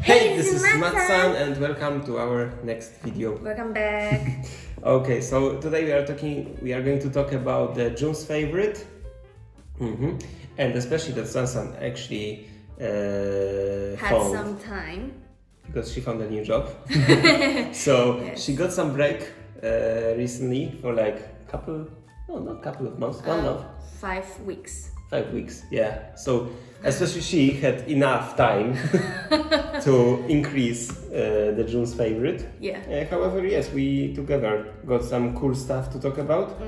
Hey, this is MATSAN and welcome to our next video. Welcome back. Okay, so today we are going to talk about the June's favorite, and especially that Sansan actually Had some time. because she found a new job. So Yes. she got some break recently for like not couple of months, 1 month. 5 weeks. 5 weeks, yeah. So especially she had enough time to increase the June's favorite. Yeah. However, yes, we together got some cool stuff to talk about.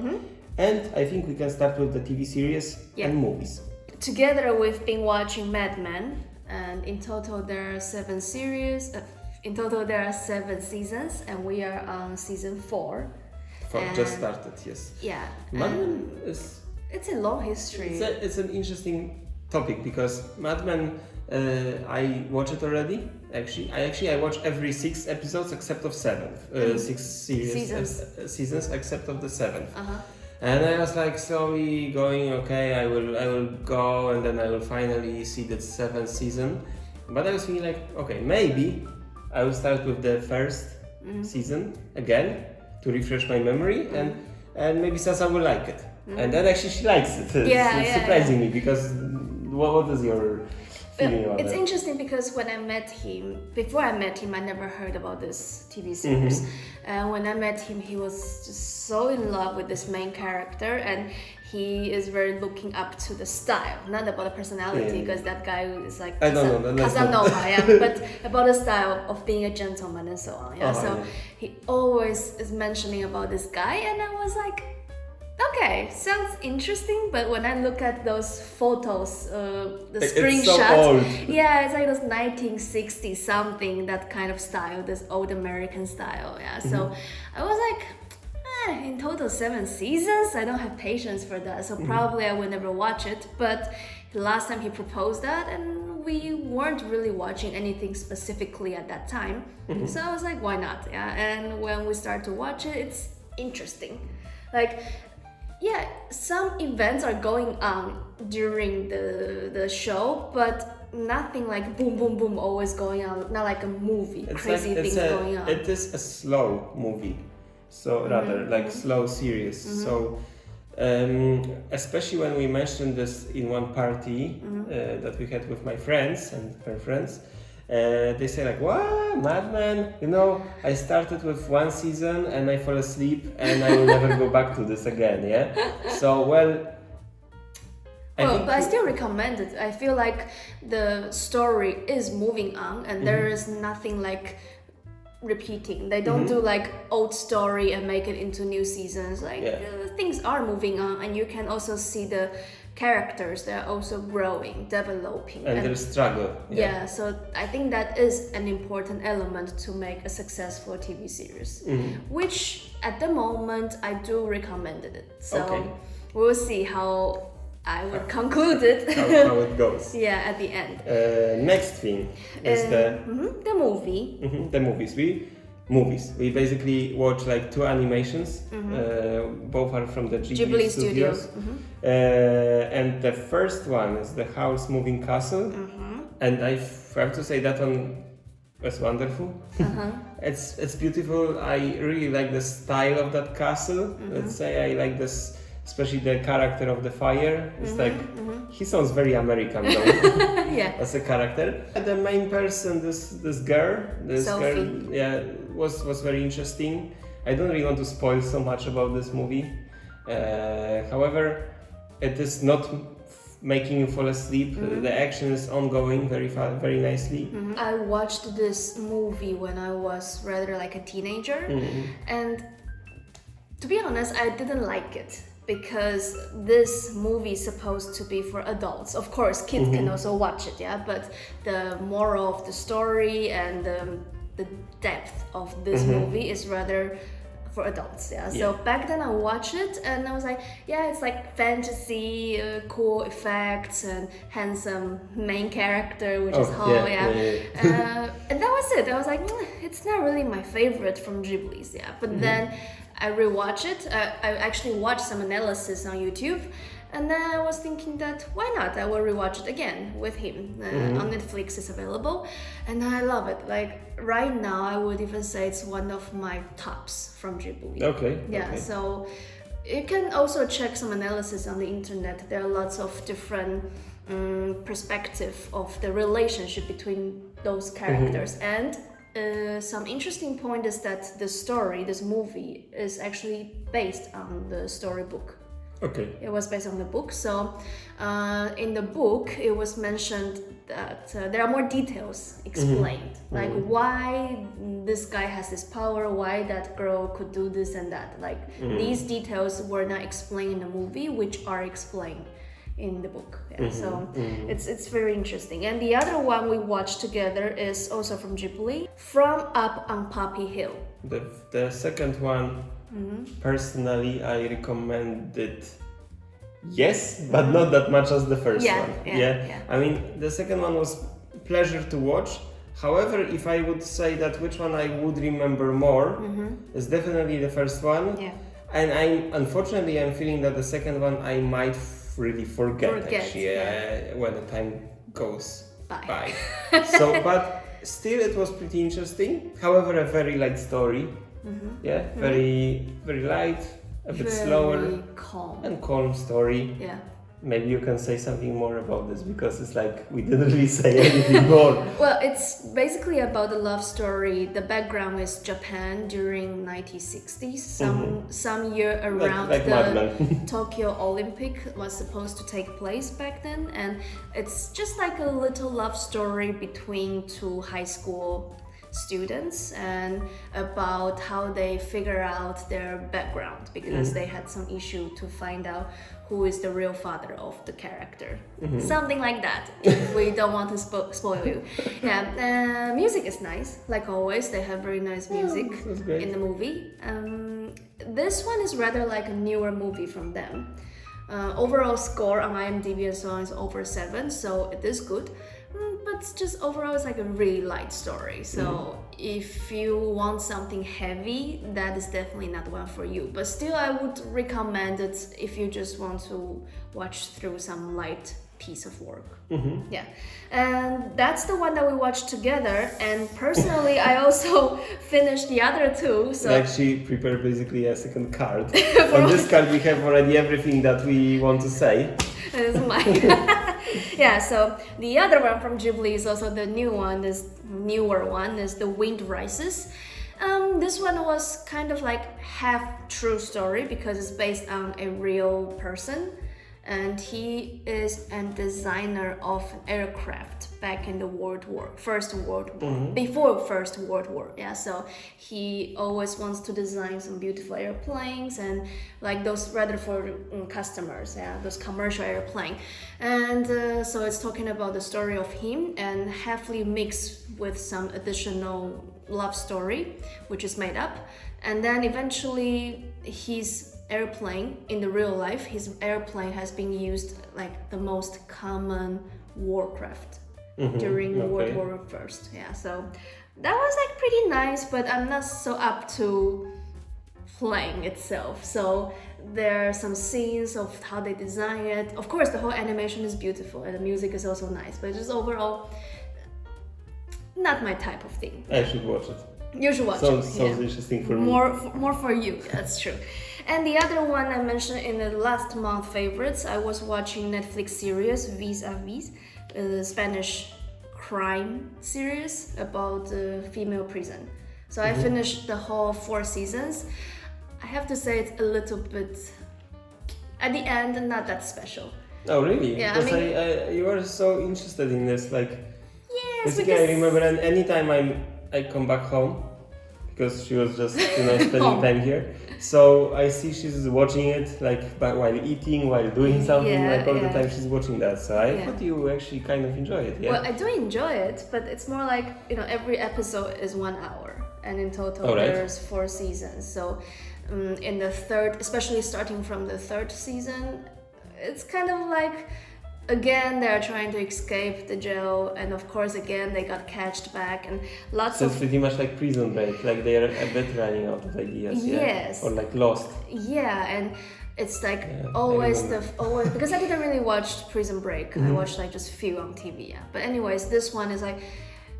And I think we can start with the TV series and movies. Together we've been watching Mad Men, and in total there are 7 series. In total there are 7 seasons, and we are on season 4. Just started, yes. Yeah. Mad Men is... It's a long history. It's an interesting topic because Mad Men, I watch it already. I watch every 6 episodes except of 7. 6 seasons except of the 7th. And I was like slowly going, okay, I will go, and then I will finally see the 7th season. But I was feeling like, okay, maybe I will start with the first season again to refresh my memory, and maybe Sasa will like it. And then actually she likes it. It's surprising me because what is your feeling about It's that? interesting because before I met him, I never heard about this TV series. And when I met him, he was just so in love with this main character, and he is very looking up to the style, not about the personality, because that guy is like Casanova, but about the style of being a gentleman and so on. He always is mentioning about this guy, and I was like, okay, sounds interesting, but when I look at those photos, the screenshots, it's like those 1960 something, that kind of style, this old American style, So I was like, in total 7 seasons, I don't have patience for that, so probably I will never watch it. But the last time he proposed that, and we weren't really watching anything specifically at that time, so I was like, why not? And when we start to watch it, it's interesting. Some events are going on during the show, but nothing like boom, boom, boom always going on. Not like a movie, crazy things going on. It is a slow movie, so rather like slow series. So especially when we mentioned this in one party that we had with my friends and her friends, they say like, what, Mad Men? I started with 1 season and I fall asleep and I will never go back to this again, So, but I still recommend it. I feel like the story is moving on, and there is nothing like repeating. They don't do like old story and make it into new seasons. Things are moving on, and you can also see the characters, they're also growing, developing, and their struggle. So I think that is an important element to make a successful TV series, which at the moment I do recommend it. So we'll see how I would conclude it. how it goes. At the end. Next thing is the movie. The movies. We basically watch like 2 animations. Both are from the Ghibli Studios. And the first one is The House Moving Castle. And I have to say that one was wonderful. It's beautiful. I really like the style of that castle. Let's say I like this, especially the character of the fire. It's he sounds very American though. As a character. And the main person, this girl, was very interesting. I don't really want to spoil so much about this movie. However, it is not making you fall asleep. The action is ongoing very nicely. I watched this movie when I was rather like a teenager, and to be honest, I didn't like it because this movie is supposed to be for adults. Of course, kids can also watch it, but the moral of the story and the depth of this movie is rather for adults. So back then I watched it and I was like, it's like fantasy, cool effects and handsome main character, which is Hall. And that was it. I was like, it's not really my favorite from Ghibli's. But then I rewatched it. I actually watched some analysis on YouTube, And then I was thinking that why not? I will rewatch it again with him. On Netflix it's available, and I love it. Like right now, I would even say it's one of my tops from Ghibli. Okay. Yeah. Okay. So you can also check some analysis on the internet. There are lots of different perspective of the relationship between those characters, and some interesting point is that the story, this movie, is actually based on the storybook. Okay. It was based on the book. So in the book, it was mentioned that there are more details explained, like why this guy has this power, why that girl could do this and that. Like these details were not explained in the movie, which are explained in the book. Yeah. So it's very interesting. And the other one we watched together is also from Ghibli, From Up on Poppy Hill. The second one, personally, I recommend it. Yes, but not that much as the first one. Yeah. I mean, the second one was pleasure to watch. However, if I would say that which one I would remember more, is definitely the first one. Yeah. And I'm feeling that the second one I might really forget actually when the time goes by. So, but still, it was pretty interesting. However, a very light story. Very light, a bit slower, calm story. Yeah. Maybe you can say something more about this, because it's like we didn't really say anything more. Well, it's basically about the love story. The background is Japan during 1960s. Some year around like the Tokyo Olympic was supposed to take place back then, and it's just like a little love story between two high school students, and about how they figure out their background, because they had some issue to find out who is the real father of the character. Something like that, if we don't want to spoil you. Yeah, music is nice, like always. They have very nice music in the movie. This one is rather like a newer movie from them. Overall score on IMDb and so on is over 7, so it is good. But just overall, it's like a really light story. So if you want something heavy, that is definitely not one for you. But still, I would recommend it if you just want to watch through some light piece of work. Yeah, and that's the one that we watched together. And personally, I also finished the other two. So like she prepared basically a second card. On this card, we have already everything that we want to say. It's mine. Yeah, so the other one from Ghibli is also the newer one is The Wind Rises. This one was kind of like half true story, because it's based on a real person, and he is a designer of an aircraft back in the First World War, before First World War. Yeah, so he always wants to design some beautiful airplanes, and like those rather for customers, those commercial airplane. And so it's talking about the story of him, and heavily mixed with some additional love story, which is made up. And then eventually his airplane, in the real life, his airplane has been used like the most common warcraft during World War I. Yeah, so that was like pretty nice, but I'm not so up to flying itself. So there are some scenes of how they design it. Of course, the whole animation is beautiful and the music is also nice, but just overall, not my type of thing. I should watch it. You should watch it. Sounds interesting for me. More for you, that's true. And the other one I mentioned in the last month favorites, I was watching Netflix series Vis-a-Vis, the Spanish crime series about the female prison. So I finished the whole 4 seasons. I have to say it's a little bit, at the end, not that special. Oh really? Yeah, because I mean, you were so interested in this, like. Yes, basically, I remember, and anytime I come back home, because she was just spending time here. So I see she's watching it like while eating, while doing something, like all the time she's watching that. So I thought you actually kind of enjoy it. Yeah. Well, I do enjoy it, but it's more like, every episode is 1 hour, and in total there's 4 seasons. So in the third, especially starting from the 3rd season, it's kind of like, again, they're trying to escape the jail, and of course, again, they got catched back, and so it's pretty much like Prison Break, like they're a bit running out of ideas, yes, or like lost. Yeah, and it's like always because I didn't really watch Prison Break. I watched like just few on TV. Yeah. But anyways, this one is like,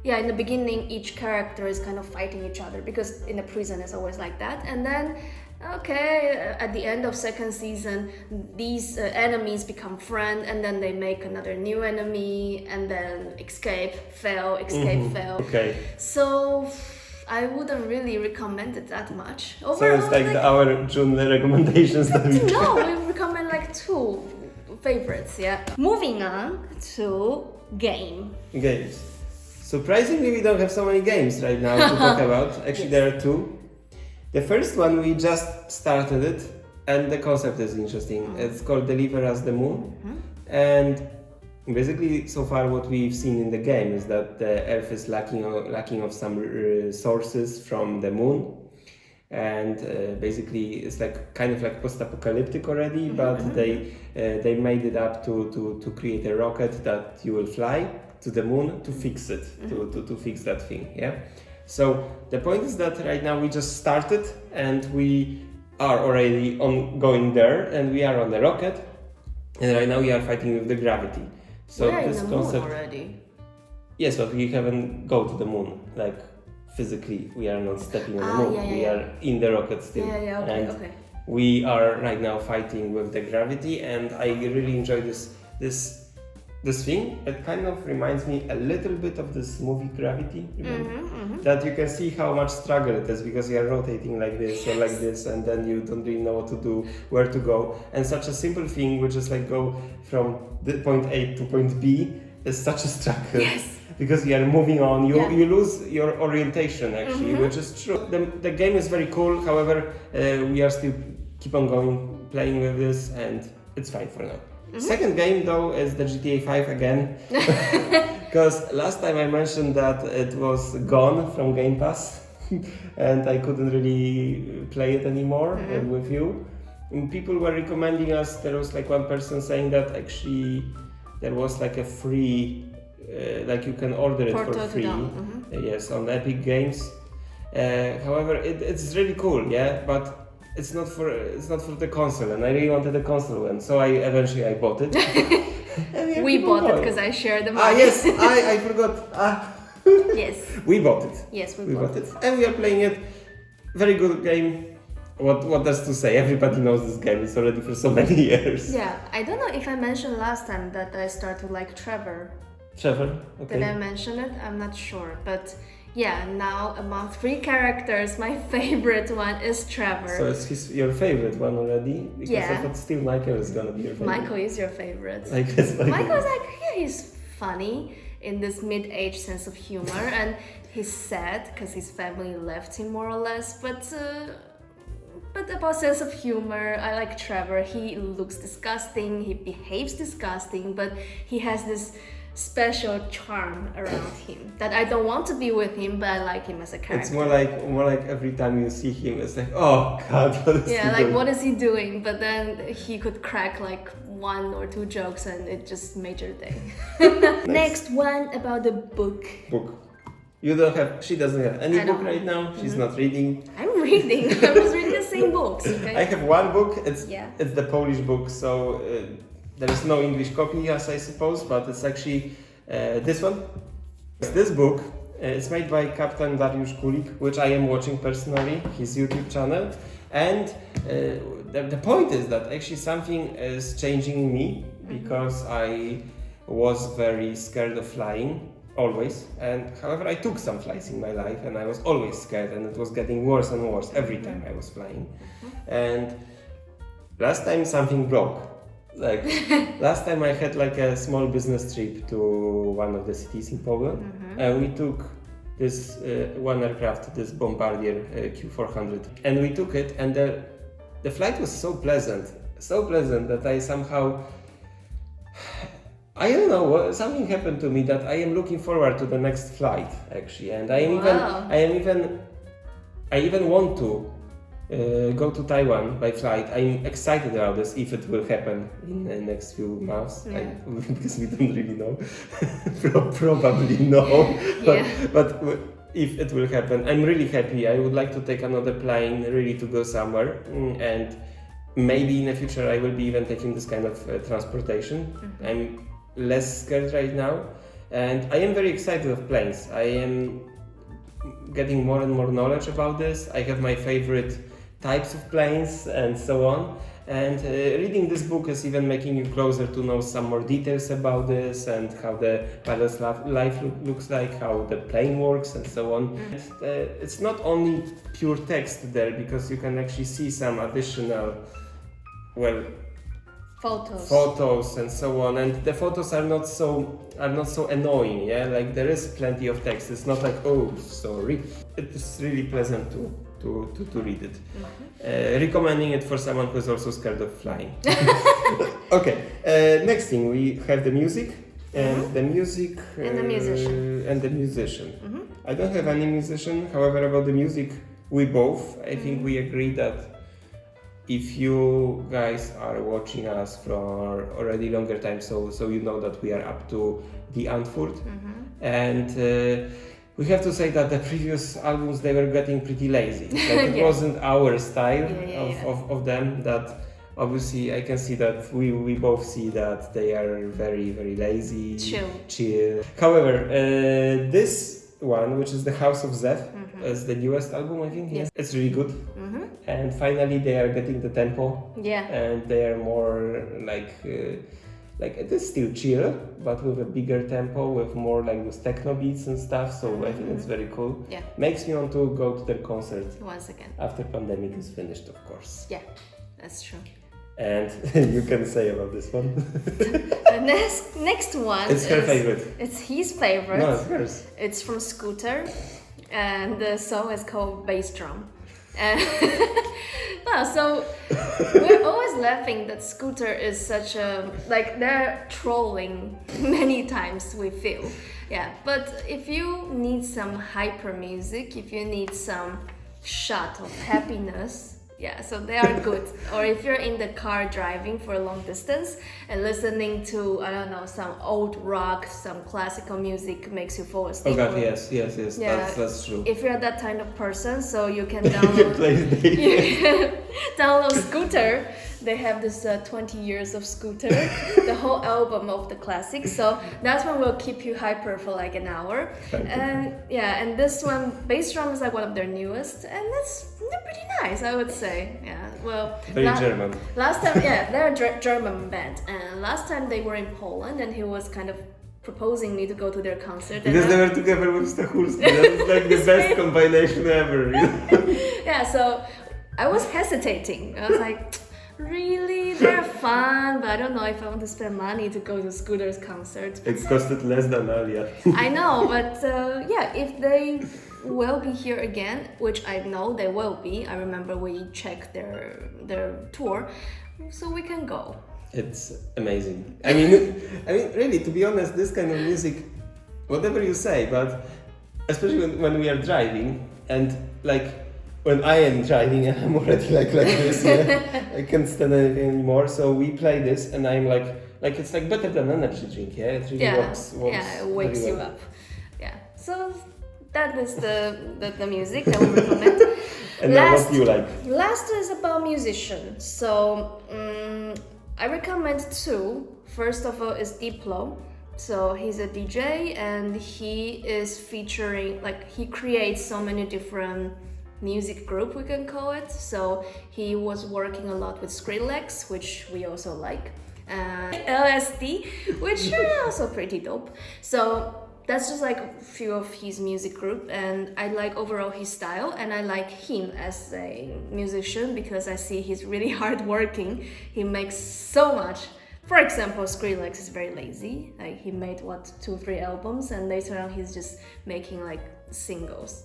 yeah, in the beginning each character is kind of fighting each other because in a prison it's always like that, and then at the end of second season these enemies become friends, and then they make another new enemy, and then escape fail. Okay. So I wouldn't really recommend it that much. Overall, so it's like our June recommendations that we no, we recommend like 2 favorites. Yeah. Moving on to games. Surprisingly, we don't have so many games right now to talk about. Actually, there are 2. The first one, we just started it, and the concept is interesting. It's called Deliver Us the Moon. And basically, so far what we've seen in the game is that the Earth is lacking of some resources from the moon. And basically, it's like kind of like post-apocalyptic already, but they made it up to create a rocket that you will fly to the moon to fix it, to fix that thing, yeah? So the point is that right now we just started and we are already going there, and we are on the rocket, and right now we are fighting with the gravity. So we're this in the concept moon already. Yes, but we haven't go to the moon, like physically. We are not stepping on the moon. We are in the rocket still. Okay. We are right now fighting with the gravity, and I really enjoy this thing. It kind of reminds me a little bit of this movie Gravity, that you can see how much struggle it is because you are rotating like this or like this, and then you don't really know what to do, where to go. And such a simple thing, which is like go from the point A to point B, is such a struggle. Yes. Because you are moving on, you lose your orientation actually, which is true. The game is very cool. However, we are still keep on going, playing with this, and it's fine for now. Second game though is the GTA 5 again, because last time I mentioned that it was gone from Game Pass and I couldn't really play it anymore with you. And people were recommending us. There was like one person saying that actually there was like a free, like you can order it for free. Yes, on Epic Games. However, it's really cool, yeah, but it's not for the console, and I really wanted the console one, so I eventually bought it. We bought it because I shared the money. Yes, I forgot. Yes. We bought it. Yes, we bought it. And we are playing it. Very good game. What does to say? Everybody knows this game. It's already for so many years. Yeah, I don't know if I mentioned last time that I started to like Trevor. Trevor, okay. Did I mention it? I'm not sure, but yeah, now among 3 characters, my favorite one is Trevor. So it's your favorite one already? Because I thought still Michael is gonna be your favorite. Michael is your favorite. I guess Michael's like, he's funny in this mid-age sense of humor, and he's sad because his family left him more or less, but about sense of humor, I like Trevor. He looks disgusting, he behaves disgusting, but he has this special charm around him that I don't want to be with him, but I like him as a character. It's more like every time you see him, it's like, oh God, what is he doing? What is he doing? But then he could crack like 1 or 2 jokes, and it just made your day. Next one about the book. You don't have. She doesn't have any book right now. She's not reading. I'm reading. I was reading the same books. Okay? I have one book. It's the Polish book, so there is no English copy, as I suppose, but it's actually this one. This book is made by Captain Dariusz Kulik, which I am watching personally, his YouTube channel, and the point is that actually something is changing in me, because I was very scared of flying. Always, and however I took some flights in my life, and I was always scared, and it was getting worse and worse every time I was flying. And last time something broke. Like last time I had like a small business trip to one of the cities in Poland, and we took this one aircraft, this Bombardier Q400, and we took it, and the flight was so pleasant that I somehow, I don't know, something happened to me that I am looking forward to the next flight actually, and I even want to go to Taiwan by flight. I'm excited about this if it will happen in the next few months, because we don't really know. Probably no, but if it will happen, I'm really happy. I would like to take another plane, really to go somewhere, and maybe in the future I will be even taking this kind of transportation. I'm less scared right now, and I am very excited of planes. I am getting more and more knowledge about this. I have my favorite types of planes and so on. And reading this book is even making you closer to know some more details about this and how the pilot's life looks like, how the plane works and so on. It's not only pure text there, because you can actually see some additional, photos and so on. And the photos are not so annoying. Yeah, like there is plenty of text. It's not like, oh, sorry. It's really pleasant to read it. Recommending it for someone who is also scared of flying. Okay, next thing we have the music and the music and the musician. I don't have any musician, however about the music we both, I think we agree that if you guys are watching us for already longer time, so you know that we are up to the Antwoord, and we have to say that the previous albums, they were getting pretty lazy. Like it wasn't our style of them. That obviously I can see that we both see that they are very, very lazy, chill. However, this one, which is the House of Zeph, is the newest album, I think. Yes. It's really good. And finally they are getting the tempo. And they are more like it is still chill, but with a bigger tempo, with more like those techno beats and stuff. So I think it's very cool. Makes me want to go to their concert once again after pandemic is finished, of course. Yeah, that's true. And you can say about this one. The next one. It's her favorite. It's his favorite. No, it's hers. It's from Scooter, and the song is called Bass Drum. So we're always laughing that Scooter is such a, like, they're trolling many times, we feel. But if you need some hyper music, if you need some shot of happiness, so they are good. Or if you're in the car driving for a long distance and listening to, I don't know, some old rock, some classical music makes you fall asleep. Oh God, yes, that's true. If you're that kind of person, so you can download, download Scooter. They have this 20 years of Scooter, the whole album of the classics. So that one will keep you hyper for like an hour. And this one, Bass Drum, is like one of their newest, and they're pretty nice, I would say. Very German. Last time, they're a German band, and last time they were in Poland, and he was kind of proposing me to go to their concert. Because they were together with Stachurski. That's like the best combination ever. So I was hesitating. I was like, really? They're fun, but I don't know if I want to spend money to go to Scooter's concert. It costed less than Alia. I know, but if they will be here again, which I know they will be. I remember we checked their tour, so we can go. It's amazing. I mean, really, to be honest, this kind of music, whatever you say, but especially when we are driving, and like when I am driving and I'm already like this, I can't stand anything anymore. So we play this, and I'm like it's like better than energy drink. It really works. It wakes you up. So that is the music that we recommend. And now what do you like? Last is about musicians. So I recommend two. First of all is Diplo. So he's a DJ, and he is featuring, like, he creates so many different music group, we can call it. So he was working a lot with Skrillex, which we also like, LSD, which are also pretty dope. So that's just like a few of his music group, and I like overall his style, and I like him as a musician because I see he's really hardworking. He makes so much. For example, Skrillex is very lazy. Like, he made 2-3 albums, and later on he's just making like singles,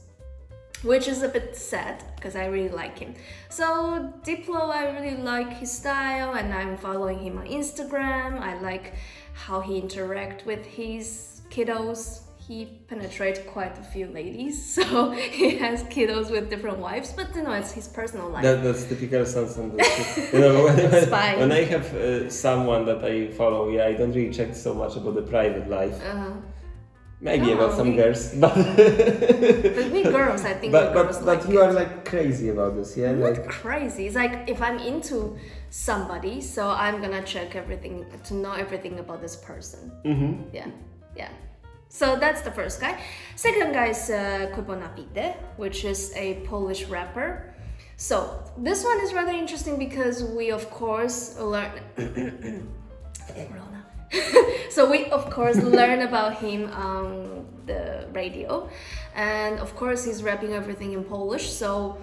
which is a bit sad because I really like him. So Diplo, I really like his style, and I'm following him on Instagram. I like how he interacts with his kiddos. He penetrates quite a few ladies, so he has kiddos with different wives, but it's his personal life. That's typical son. When I have someone that I follow, I don't really check so much about the private life. Maybe No, about some we- girls, but But we girls, I think we girls but like you it. are like crazy about this, yeah? Not Like, crazy. It's like if I'm into somebody, so I'm gonna check everything to know everything about this person. Yeah, yeah. So that's the first guy. Second guy is Kwebonapite, which is a Polish rapper. So this one is rather interesting because we of course learn. So we of course learn about him on the radio, and of course he's rapping everything in Polish. So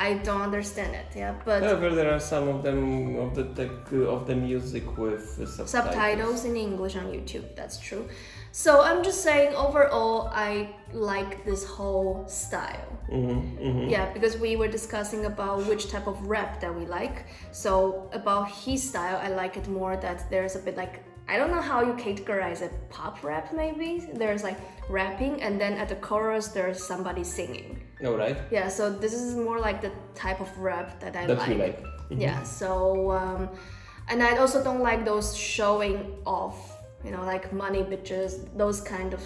I don't understand it. Yeah, but however, there are some of them of the music with subtitles in English on YouTube. That's true. So I'm just saying, overall, I like this whole style. Yeah, because we were discussing about which type of rap that we like. So about his style, I like it more that there's a bit like, I don't know how you categorize it, pop rap maybe? There's like rapping, and then at the chorus there's somebody singing. All right. Yeah, so this is more like the type of rap that I That you like. Yeah, so and I also don't like those showing off, you know, like money bitches, those kind of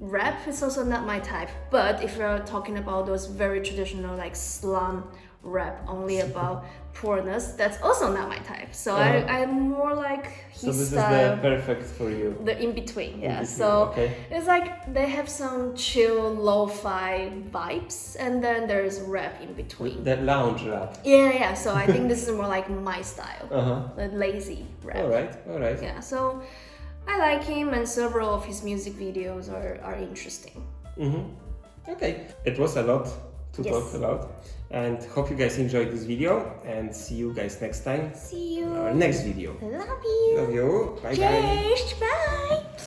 rap is also not my type. But if you're talking about those very traditional like slum rap only about poorness, that's also not my type. So I'm more like his So this style. is the perfect for you. The in between, yeah. In between, So okay. it's like they have some chill lo-fi vibes, and then there's rap in between. The lounge rap. Yeah. So I think this is more like my style, the lazy rap. All right. Yeah. So I like him, and several of his music videos are interesting. Okay, it was a lot to Yes. talk about, and hope you guys enjoyed this video, and see you guys next time See you. in our next video. Love you. Love you. Bye bye. Cześć. Bye.